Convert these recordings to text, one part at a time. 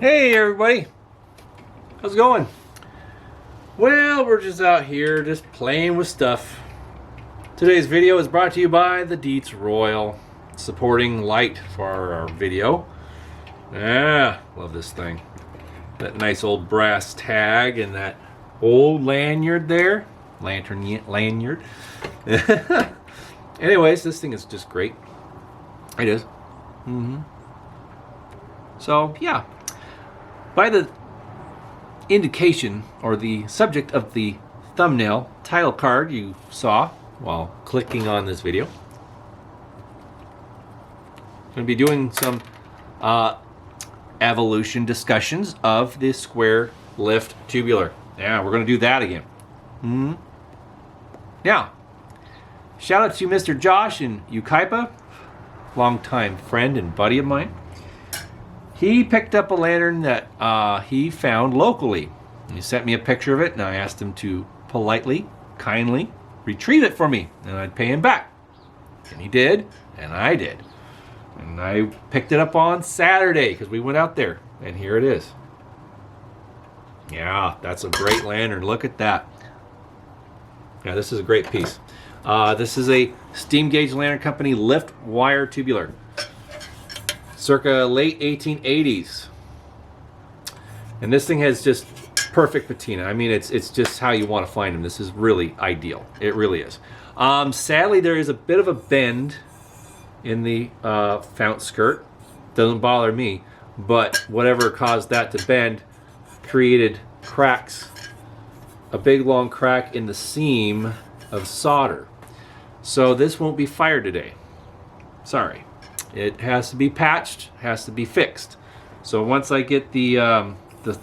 Hey everybody, how's it going? Well, we're just out here just playing with stuff. Today's video is brought to you by the Dietz Royal, supporting light for our video. Love this thing. That nice old brass tag and that old lanyard there. Lanyard. Anyways, this thing is just great. It is. So, yeah. By the indication or the subject of the thumbnail title card you saw while clicking on this video, I'm going to be doing some evolution discussions of the square lift tubular. Yeah, we're going to do that again. Now, shout out to Mr. Josh in Ukaipa, longtime friend and buddy of mine. He picked up a lantern that he found locally. He sent me a picture of it, and I asked him to politely, kindly retrieve it for me, and I'd pay him back. And he did, and I did. And I picked it up on Saturday because we went out there, and here it is. Yeah, that's a great lantern. Look at that. Yeah, this is a great piece. This is a Steam Gauge Lantern Company lift wire tubular. Circa late 1880s. And this thing has just perfect patina. I mean, it's just how you want to find them. This is really ideal. It really is. Sadly, there is a bit of a bend in the fount skirt. Doesn't bother me, but whatever caused that to bend created cracks. A big long crack in the seam of solder. So this won't be fired today. Sorry. It has to be patched, has to be fixed. So once I get the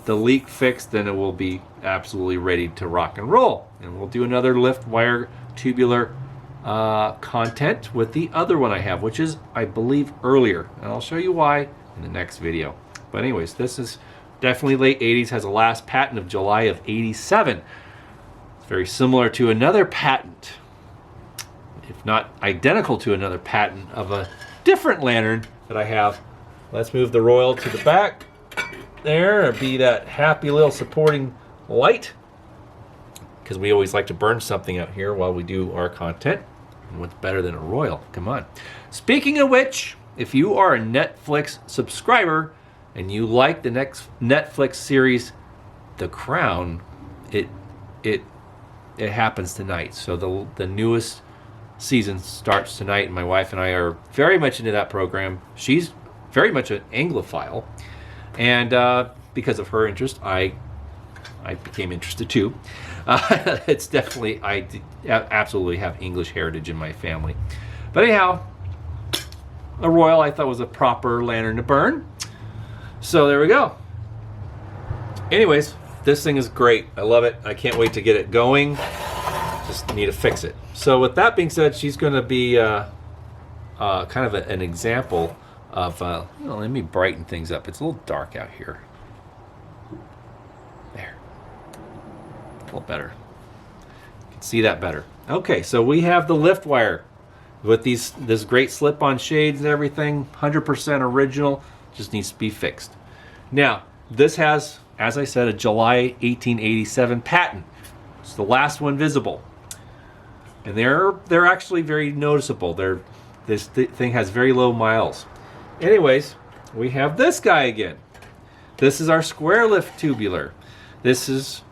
leak fixed, then it will be absolutely ready to rock and roll. And we'll do another lift wire tubular content with the other one I have, which is, I believe, earlier. And I'll show you why in the next video. But anyways, this is definitely late 80s, has a last patent of July of 87. It's very similar to another patent, if not identical to another patent of a different lantern that I have. Let's move the Royal to the back there, be that happy little supporting light, because we always like to burn something out here while we do our content. And what's better than a Royal? Come on. Speaking of which, if you are a Netflix subscriber and you like the next Netflix series The Crown, it happens tonight. So the newest season starts tonight, and my wife and I are very much into that program. She's very much an Anglophile, and because of her interest, I became interested too. It's definitely, I absolutely have English heritage in my family. But anyhow, a Royal I thought was a proper lantern to burn. So there we go. Anyways, this thing is great. I love it. I can't wait to get it going. Just need to fix it. So with that being said, she's going to be kind of an example of, let me brighten things up. It's a little dark out here. There. A little better. You can see that better. Okay, so we have the lift wire with this great slip-on shades and everything. 100% original. Just needs to be fixed. Now, this has, as I said, a July 1887 patent. It's the last one visible. And they're actually very noticeable. This thing has very low miles. Anyways, we have this guy again. This is our square lift tubular. This is,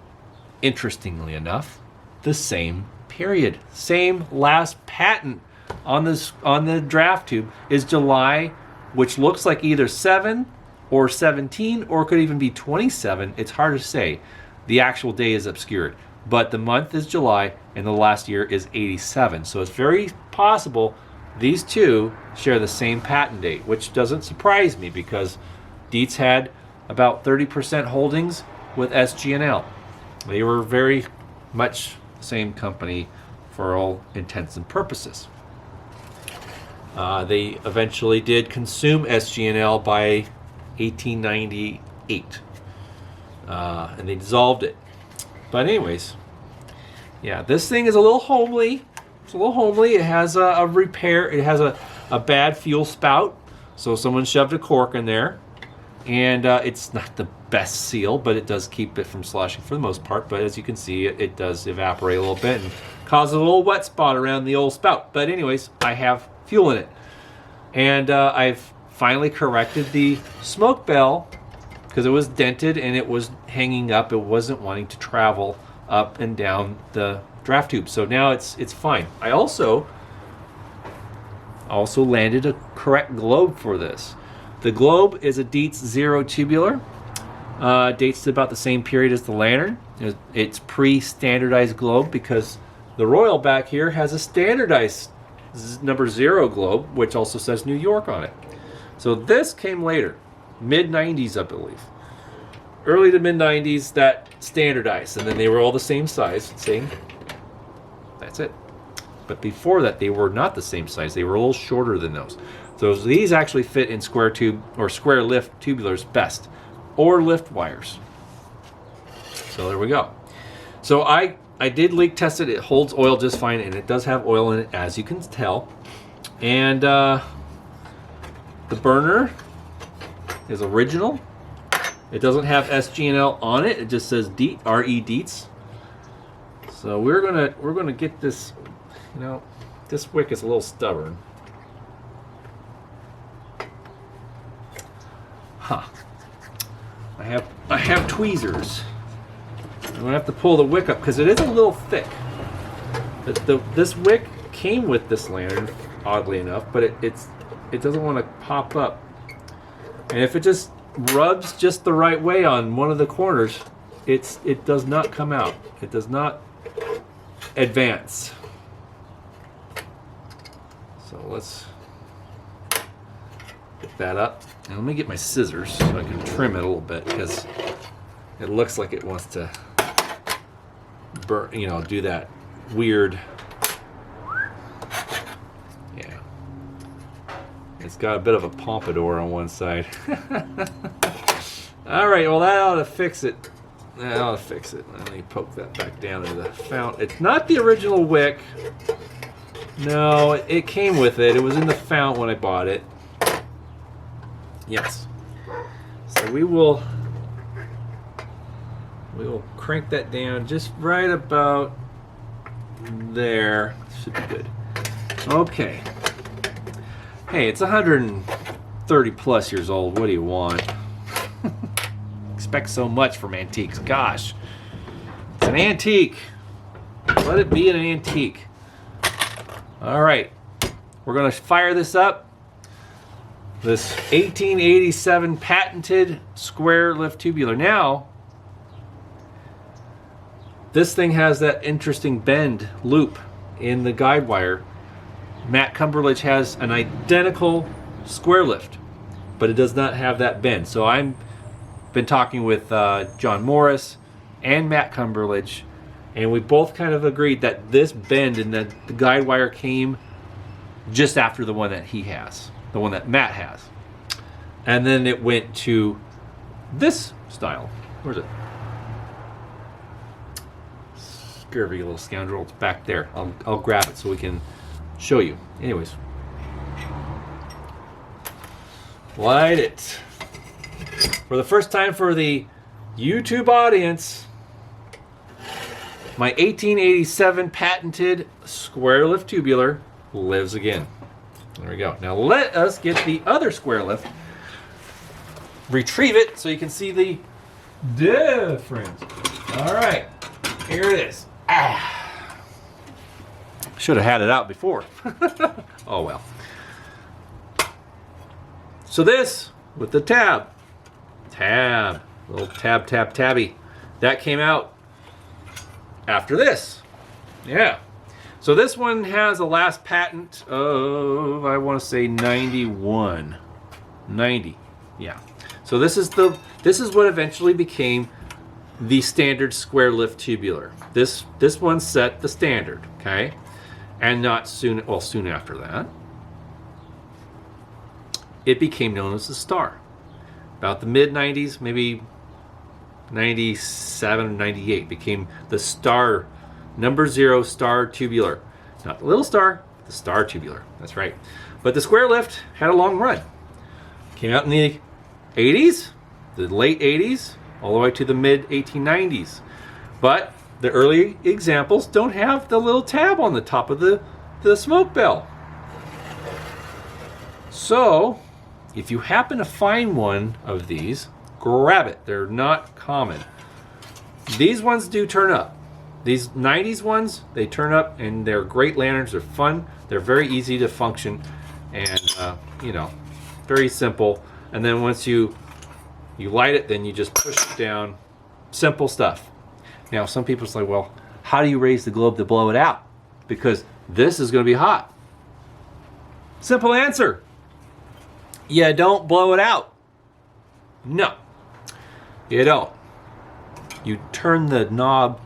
interestingly enough, the same period. Same last patent on the draft tube is July, which looks like either 7 or 17, or it could even be 27. It's hard to say. The actual day is obscured. But the month is July, and the last year is 87. So it's very possible these two share the same patent date, which doesn't surprise me because Dietz had about 30% holdings with SG&L. They were very much the same company for all intents and purposes. They eventually did consume SG&L by 1898, and they dissolved it. But anyways, yeah, this thing is a little homely. It's a little homely. It has a repair. It has a bad fuel spout, so someone shoved a cork in there. And it's not the best seal, but it does keep it from sloshing for the most part. But as you can see, it does evaporate a little bit and cause a little wet spot around the old spout. But anyways, I have fuel in it. And I've finally corrected the smoke bell because it was dented and it was hanging up. It wasn't wanting to travel up and down the draft tube. So now it's fine. I also landed a correct globe for this. The globe is a Dietz 0 tubular. Dates to about the same period as the lantern. It's pre-standardized globe because the Royal back here has a standardized number 0 globe, which also says New York on it. So this came later, mid-90s, I believe. Early to mid-90s, that standardized, and then they were all the same size. Same. That's it. But before that, they were not the same size. They were a little shorter than those. So these actually fit in square tube or square lift tubulars best, or lift wires. So there we go. So I did leak test it. It holds oil just fine, and it does have oil in it, as you can tell. And the burner is original. It doesn't have SG&L on it. It just says Dietz, R.E. Dietz. So we're gonna get this. You know, this wick is a little stubborn. Huh. I have tweezers. I'm gonna have to pull the wick up because it is a little thick. This wick came with this lantern, oddly enough, but it doesn't want to pop up. And if it just rubs just the right way on one of the corners, it does not come out. It does not advance. So let's get that up. And let me get my scissors so I can trim it a little bit because it looks like it wants to burn, you know, do that weird. Yeah. It's got a bit of a pompadour on one side. All right, well that ought to fix it. That ought to fix it. Let me poke that back down into the fount. It's not the original wick. No, it came with it. It was in the fount when I bought it. Yes. So we will crank that down just right about there. Should be good. Okay. Hey, it's 130 plus years old. What do you want? Expect so much from antiques. Gosh. It's an antique. Let it be an antique. All right. We're going to fire this up. This 1887 patented square lift tubular. Now, this thing has that interesting bend loop in the guide wire. Matt Cumberledge has an identical square lift, but it does not have that bend. So I've been talking with John Morris and Matt Cumberledge, and we both kind of agreed that this bend in the guide wire came just after the one that he has, the one that Matt has. And then it went to this style. Where's it? Scurvy little scoundrel. It's back there. I'll grab it so we can show you. Anyways. Light it. For the first time for the YouTube audience, my 1887 patented square lift tubular lives again. There we go. Now let us get the other square lift, retrieve it so you can see the difference. All right, here it is. Should have had it out before. Oh well. So this with the tab, little tabby, that came out after this. Yeah. So this one has a last patent of, I want to say 91. 90. Yeah. So this is what eventually became the standard square lift tubular. This one set the standard, okay? And not soon, well, soon after that, it became known as the Star. About the mid-90s, maybe 97, 98, became the Star, number 0 Star tubular. Not the little star, the Star tubular. That's right. But the square lift had a long run. Came out in the 80s, the late 80s all the way to the mid 1890s. But the early examples don't have the little tab on the top of the smoke bell. So if you happen to find one of these, grab it. They're not common. These ones do turn up. These 90s ones, they turn up, and they're great lanterns. They're fun. They're very easy to function, and you know, very simple. And then once you light it, then you just push it down. Simple stuff. Now, some people say, well, how do you raise the globe to blow it out? Because this is going to be hot. Simple answer. You don't blow it out. No, you don't. You turn the knob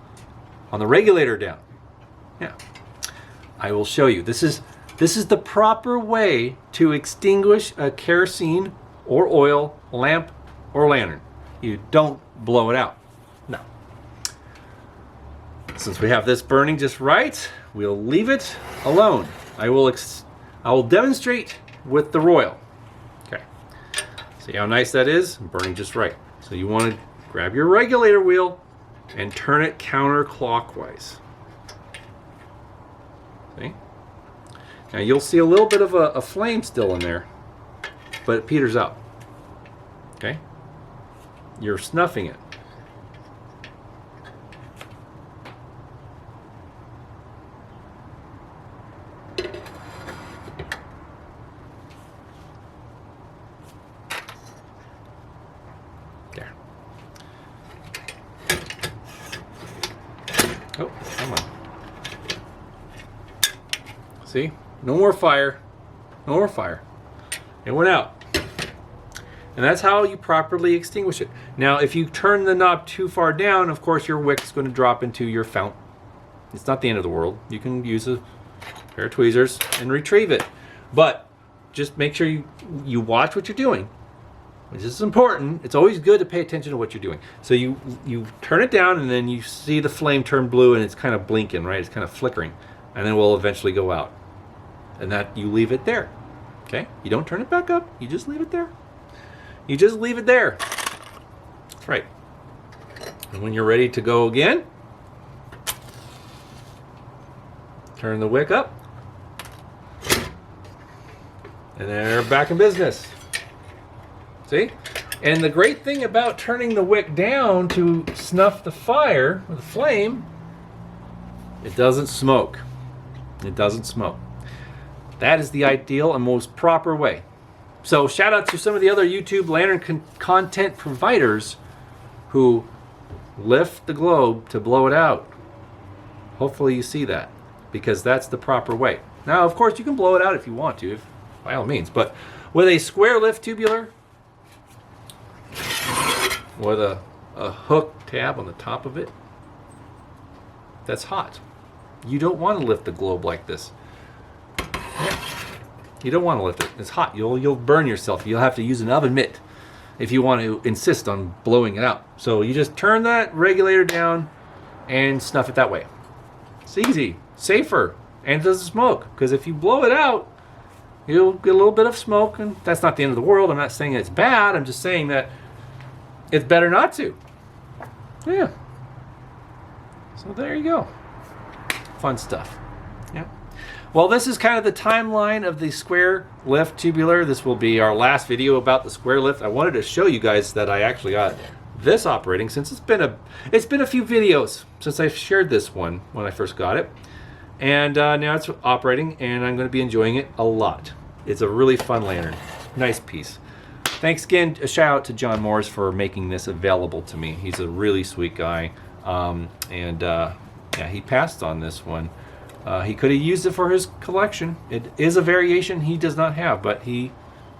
on the regulator down. Yeah, I will show you. This is the proper way to extinguish a kerosene or oil lamp or lantern. You don't blow it out. No. Since we have this burning just right, we'll leave it alone. I will demonstrate with the Royal. Okay. See how nice that is? Burning just right. So you want to grab your regulator wheel and turn it counterclockwise. See? Now you'll see a little bit of a flame still in there, but it peters out. Okay? You're snuffing it. There. Oh, come on. See? No more fire. No more fire. It went out. And that's how you properly extinguish it. Now, if you turn the knob too far down, of course, your wick's going to drop into your fountain. It's not the end of the world. You can use a pair of tweezers and retrieve it. But just make sure you watch what you're doing, which is important. It's always good to pay attention to what you're doing. So you turn it down, and then you see the flame turn blue, and it's kind of blinking, right? It's kind of flickering. And then it will eventually go out. And that you leave it there. Okay? You don't turn it back up. You just leave it there. You just leave it there. That's right. And when you're ready to go again, turn the wick up. And they're back in business. See? And the great thing about turning the wick down to snuff the fire, or the flame, it doesn't smoke. It doesn't smoke. That is the ideal and most proper way. So shout out to some of the other YouTube lantern content providers who lift the globe to blow it out. Hopefully you see that, because that's the proper way. Now, of course, you can blow it out if you want to, by all means. But with a square lift tubular, with a hook tab on the top of it, that's hot. You don't want to lift the globe like this. Yeah. You don't want to lift it. It's hot. You'll burn yourself. You'll have to use an oven mitt if you want to insist on blowing it out. So you just turn that regulator down and snuff it that way. It's easy, safer, and it doesn't smoke. Because if you blow it out, you'll get a little bit of smoke, and that's not the end of the world. I'm not saying it's bad. I'm just saying that it's better not to. Yeah. So there you go. Fun stuff. Yeah. Well, this is kind of the timeline of the square lift tubular. This will be our last video about the square lift. I wanted to show you guys that I actually got this operating, since it's been a few videos since I shared this one when I first got it, and now it's operating, and I'm going to be enjoying it a lot. It's a really fun lantern. Nice piece. Thanks again. A shout out to John Morris for making this available to me. He's a really sweet guy, yeah, he passed on this one. He could have used it for his collection. It is a variation he does not have, but he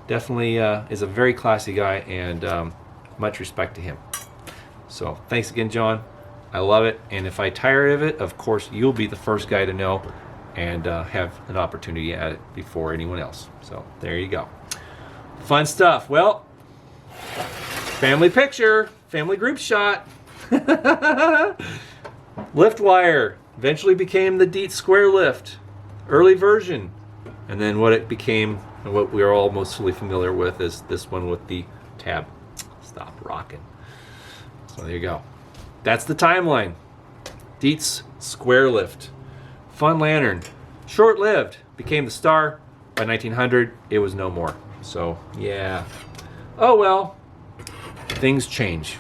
definitely is a very classy guy, and much respect to him. So thanks again, John. I love it, and if I tire of it, of course, you'll be the first guy to know and have an opportunity at it before anyone else. So there you go. Fun stuff. Well, family picture, family group shot. Lift wire eventually became the Dietz square lift, early version, and then what it became and what we are all mostly familiar with is this one with the tab. Stop rocking. So there you go. That's the timeline. Dietz square lift. Fun lantern. Short-lived. Became the star. By 1900, it was no more. So, yeah. Oh well. Things change.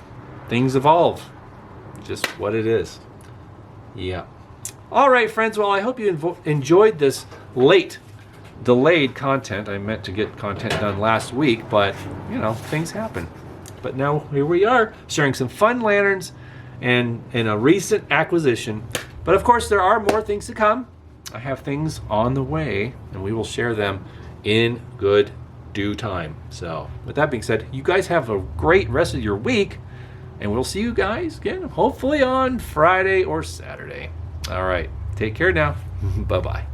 Things evolve. Just what it is. Yeah. All right, friends. Well, I hope you enjoyed this delayed content. I meant to get content done last week, but, things happen. But now here we are, sharing some fun lanterns and a recent acquisition. But of course, there are more things to come. I have things on the way, and we will share them in good due time. So with that being said, you guys have a great rest of your week, and we'll see you guys again, hopefully on Friday or Saturday. All right, take care now. Bye-bye.